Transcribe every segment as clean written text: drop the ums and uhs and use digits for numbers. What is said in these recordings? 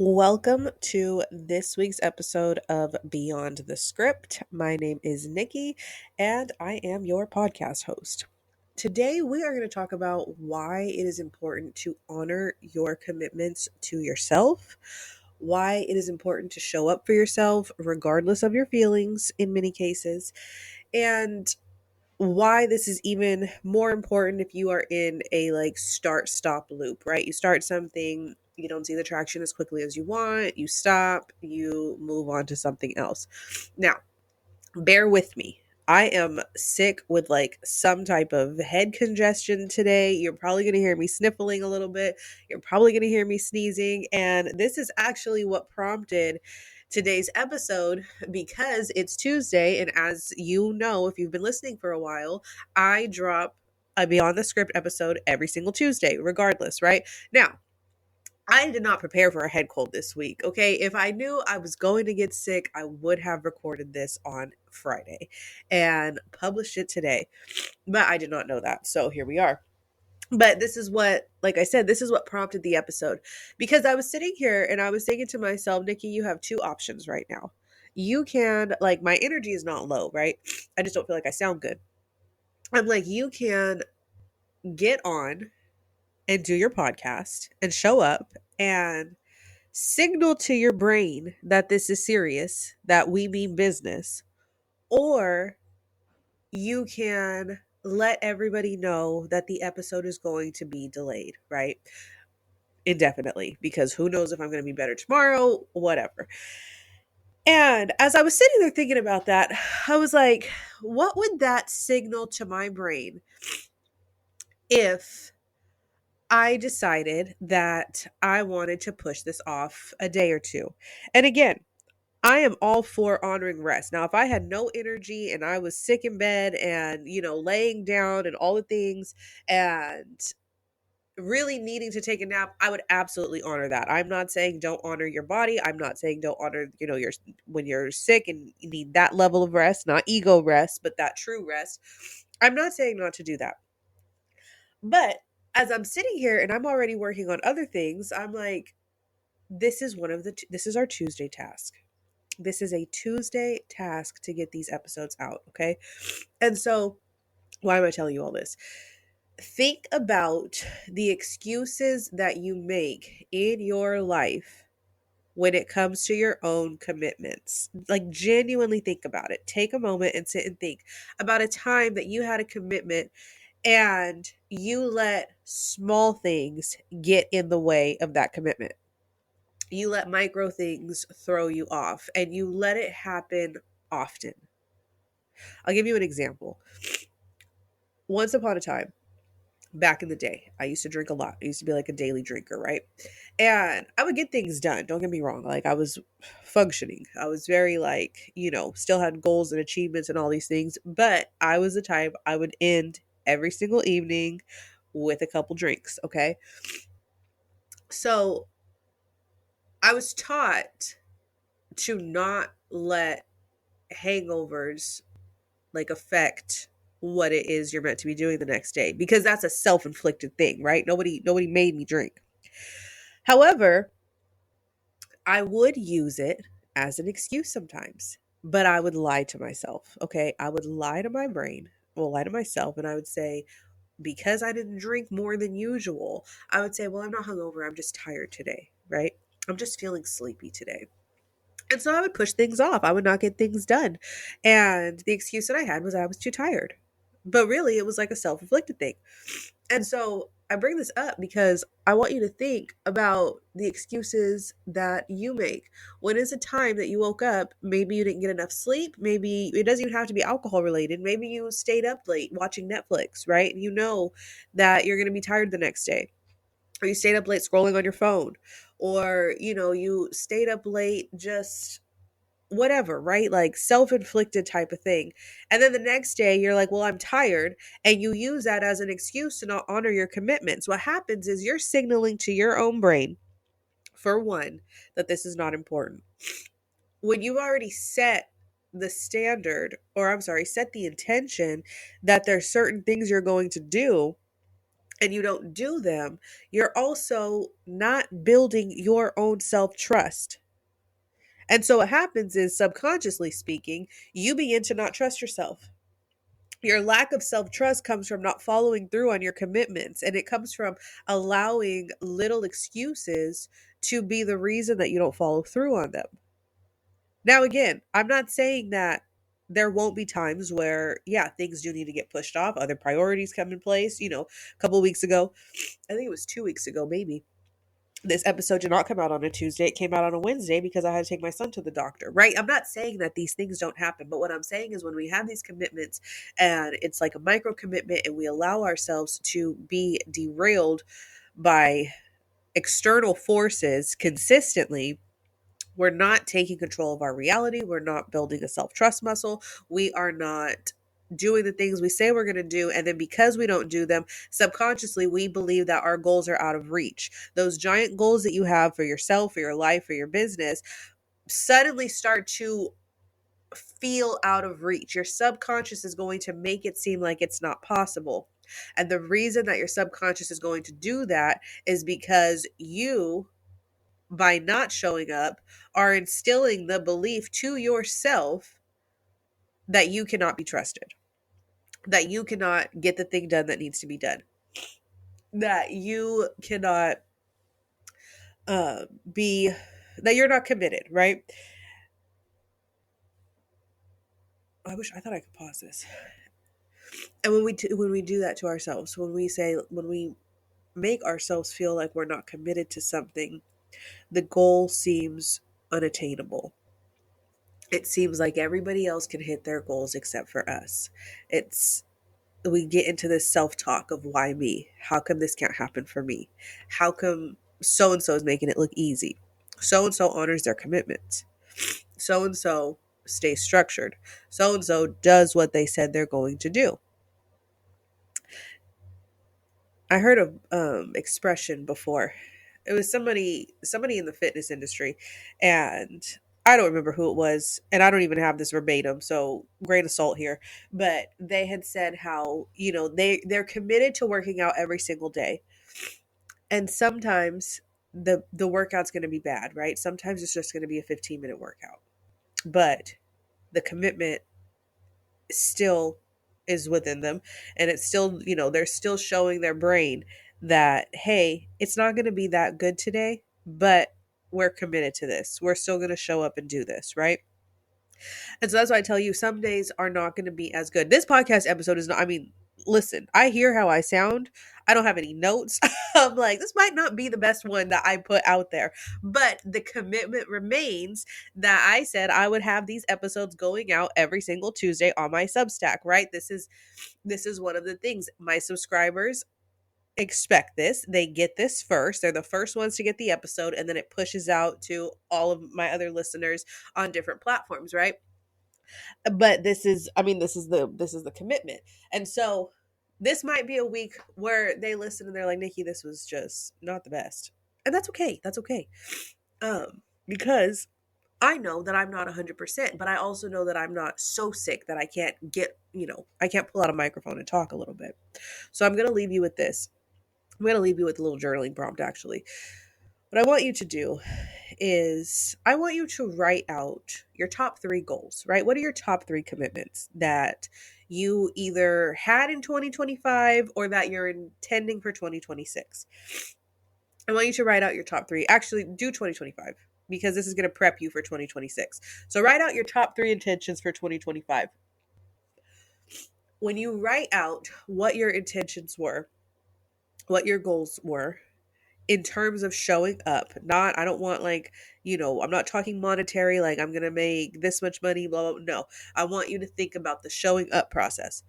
Welcome to this week's episode of Beyond the Script. My name is Nikki, and I am your podcast host. Today, we are going to talk about why it is important to honor your commitments to yourself, why it is important to show up for yourself, regardless of your feelings in many cases, and why this is even more important if you are in a start stop loop, right? You start something, you don't see the traction as quickly as you want, you stop, you move on to something else. Now, bear with me. I am sick with some type of head congestion today. You're probably going to hear me sniffling a little bit. You're probably going to hear me sneezing. And this is actually what prompted today's episode because it's Tuesday. And as you know, if you've been listening for a while, I drop a Beyond the Script episode every single Tuesday, regardless, right? Now, I did not prepare for a head cold this week, okay? If I knew I was going to get sick, I would have recorded this on Friday and published it today. But I did not know that. So here we are. But this is what, like I said, this is what prompted the episode. Because I was sitting here and I was thinking to myself, Nikki, you have two options right now. You can, my energy is not low, right? I just don't feel like I sound good. I'm like, you can get on and do your podcast and show up and signal to your brain that this is serious, that we mean business, or you can let everybody know that the episode is going to be delayed, right? Indefinitely, because who knows if I'm going to be better tomorrow, whatever. And as I was sitting there thinking about that, I was like, what would that signal to my brain if I decided that I wanted to push this off a day or two? And again, I am all for honoring rest. Now, if I had no energy and I was sick in bed and, laying down and all the things and really needing to take a nap, I would absolutely honor that. I'm not saying don't honor your body. I'm not saying don't honor, your when you're sick and you need that level of rest, not ego rest, but that true rest. I'm not saying not to do that. But as I'm sitting here and I'm already working on other things, I'm like, this is our Tuesday task. This is a Tuesday task to get these episodes out, okay? And so, why am I telling you all this? Think about the excuses that you make in your life when it comes to your own commitments. Like, genuinely think about it. Take a moment and sit and think about a time that you had a commitment and you let small things get in the way of that commitment. You let micro things throw you off and you let it happen often. I'll give you an example. Once upon a time, back in the day, I used to drink a lot. I used to be like a daily drinker, right? And I would get things done. Don't get me wrong. Like, I was functioning. I was very still had goals and achievements and all these things. But I was the type, I would end every single evening with a couple drinks, okay? So I was taught to not let hangovers affect what it is you're meant to be doing the next day, because that's a self-inflicted thing, right? Nobody made me drink. However, I would use it as an excuse sometimes, but I would lie to myself. Okay, I would lie to my brain, well, lie to myself, and I would say, because I didn't drink more than usual, I would say, well, I'm not hungover, I'm just tired today, right? I'm just feeling sleepy today. And so I would push things off. I would not get things done. And the excuse that I had was I was too tired. But really, it was like a self inflicted thing. And so I bring this up because I want you to think about the excuses that you make. When is a time that you woke up? Maybe you didn't get enough sleep. Maybe it doesn't even have to be alcohol related. Maybe you stayed up late watching Netflix, right? You know that you're going to be tired the next day, or you stayed up late scrolling on your phone, or you stayed up late just whatever, right? Like self-inflicted type of thing. And then the next day you're like, well, I'm tired, and you use that as an excuse to not honor your commitments. What happens is you're signaling to your own brain, for one, that this is not important when you've already set the standard, or I'm sorry, set the intention that there's certain things you're going to do. and you don't do them, you're also not building your own self-trust. And so what happens is, subconsciously speaking, you begin to not trust yourself. Your lack of self-trust comes from not following through on your commitments, and it comes from allowing little excuses to be the reason that you don't follow through on them. Now, again, I'm not saying that there won't be times where, yeah, things do need to get pushed off, other priorities come in place. A couple of weeks ago, I think it was 2 weeks ago, maybe, this episode did not come out on a Tuesday. It came out on a Wednesday because I had to take my son to the doctor, right? I'm not saying that these things don't happen, but what I'm saying is, when we have these commitments and it's like a micro commitment, and we allow ourselves to be derailed by external forces consistently, we're not taking control of our reality. We're not building a self trust muscle. We are not doing the things we say we're going to do. And then, because we don't do them, subconsciously, we believe that our goals are out of reach. Those giant goals that you have for yourself, for your life, for your business suddenly start to feel out of reach. Your subconscious is going to make it seem like it's not possible. And the reason that your subconscious is going to do that is because you, by not showing up, are instilling the belief to yourself that you cannot be trusted, that you cannot get the thing done that needs to be done, that you cannot be, that you're not committed, right? I thought I could pause this. And when we do that to ourselves, when we make ourselves feel like we're not committed to something, the goal seems unattainable. It seems like everybody else can hit their goals except for us. It's We get into this self-talk of, why me? How come this can't happen for me? How come so and so is making it look easy? So and so honors their commitments. So and so stays structured. So and so does what they said they're going to do. I heard a expression before. It was somebody in the fitness industry, and I don't remember who it was, and I don't even have this verbatim, so grain of salt here. But they had said how, they're committed to working out every single day, and sometimes the workout's going to be bad, right? Sometimes it's just going to be a 15-minute workout, but the commitment still is within them, and it's still, they're still showing their brain that, hey, it's not going to be that good today, but we're committed to this. We're still going to show up and do this, right? And so that's why I tell you, some days are not going to be as good. This podcast episode is not, listen, I hear how I sound. I don't have any notes. I'm like, this might not be the best one that I put out there, but the commitment remains that I said I would have these episodes going out every single Tuesday on my Substack, right? This is one of the things my subscribers expect. This, they get this first. They're the first ones to get the episode, and then it pushes out to all of my other listeners on different platforms, right? But this is the commitment. And so this might be a week where they listen and they're like, Nikki, this was just not the best. And that's okay. That's okay. Because I know that I'm not 100%, but I also know that I'm not so sick that I can't I can't pull out a microphone and talk a little bit. So I'm going to leave you with this. I'm going to leave you with a little journaling prompt, actually. What I want you to do is, I want you to write out your top 3 goals, right? What are your top 3 commitments that you either had in 2025 or that you're intending for 2026? I want you to write out your top 3. Actually, do 2025, because this is going to prep you for 2026. So write out your top 3 intentions for 2025. When you write out what your intentions were, what your goals were, in terms of showing up, I don't want, like, I'm not talking monetary, like I'm going to make this much money, blah, blah, blah. No, I want you to think about the showing up process.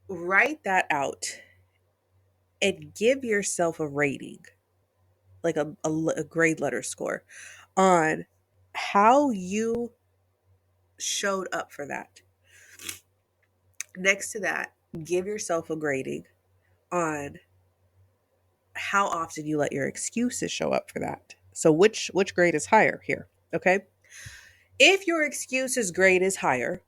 Write that out and give yourself a rating, like a grade letter score on how you showed up for that. Next to that, give yourself a grading on how often you let your excuses show up for that. So which grade is higher here? Okay. If your excuses grade is higher,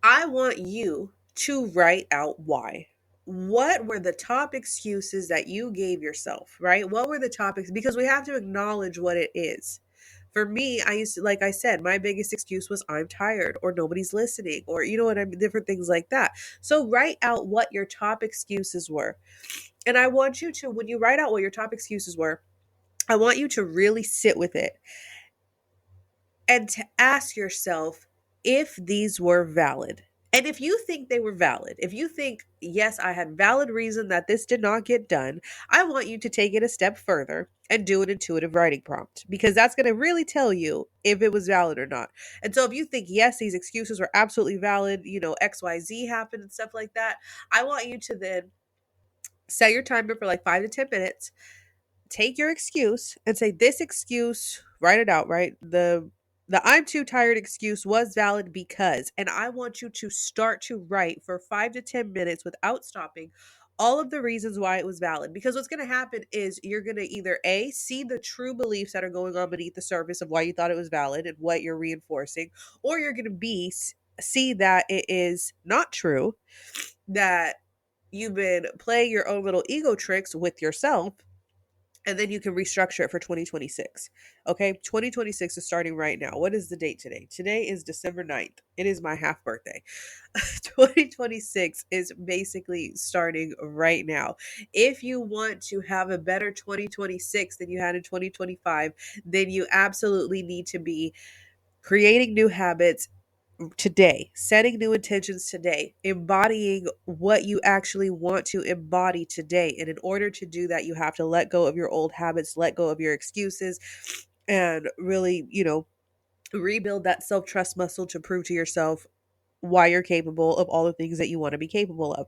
I want you to write out why. what were the top excuses that you gave yourself, right? What were the topics? Because we have to acknowledge what it is. For me, I used to, like I said, my biggest excuse was I'm tired or nobody's listening or you know what I mean, different things like that. So write out what your top excuses were. And I want you to, when you write out what your top excuses were, I want you to really sit with it and to ask yourself if these were valid. And if you think they were valid, if you think, yes, I had valid reason that this did not get done, I want you to take it a step further and do an intuitive writing prompt because that's going to really tell you if it was valid or not. And so if you think, yes, these excuses were absolutely valid, you know, XYZ happened and stuff like that, I want you to then set your timer for like 5 to 10 minutes, take your excuse and say this excuse, write it out, right? The I'm too tired excuse was valid because, and I want you to start to write for 5 to 10 minutes without stopping all of the reasons why it was valid, because what's going to happen is you're going to either a see the true beliefs that are going on beneath the surface of why you thought it was valid and what you're reinforcing, or you're going to b see that it is not true, that you've been playing your own little ego tricks with yourself, and then you can restructure it for 2026. Okay, 2026 is starting right now. What is the date today? Today is December 9th. It is my half birthday. 2026 is basically starting right now. If you want to have a better 2026 than you had in 2025, then you absolutely need to be creating new habits today, setting new intentions today, embodying what you actually want to embody today. And in order to do that, you have to let go of your old habits, let go of your excuses, and really, you know, rebuild that self trust muscle to prove to yourself why you're capable of all the things that you want to be capable of.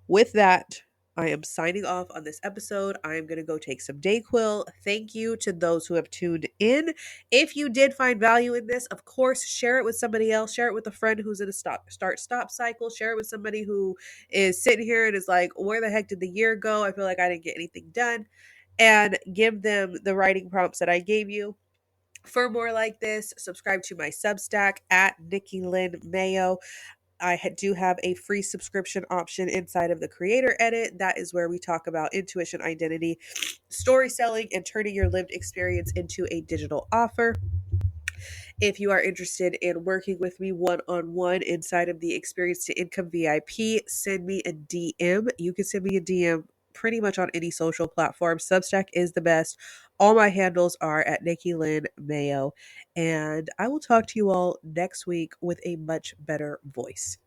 With that, I am signing off on this episode. I am going to go take some Dayquil. Thank you to those who have tuned in. If you did find value in this, of course, share it with somebody else. Share it with a friend who's in a start-stop cycle. Share it with somebody who is sitting here and is like, where the heck did the year go? I feel like I didn't get anything done. And give them the writing prompts that I gave you. For more like this, subscribe to my Substack at Nikki Lynn Mayo. I do have a free subscription option inside of the creator edit. That is where we talk about intuition, identity, story selling, and turning your lived experience into a digital offer. If you are interested in working with me one-on-one inside of the Experience to Income VIP, send me a DM. You can send me a DM pretty much on any social platform. Substack is the best. All my handles are at Nikki Lynn Mayo. And I will talk to you all next week with a much better voice.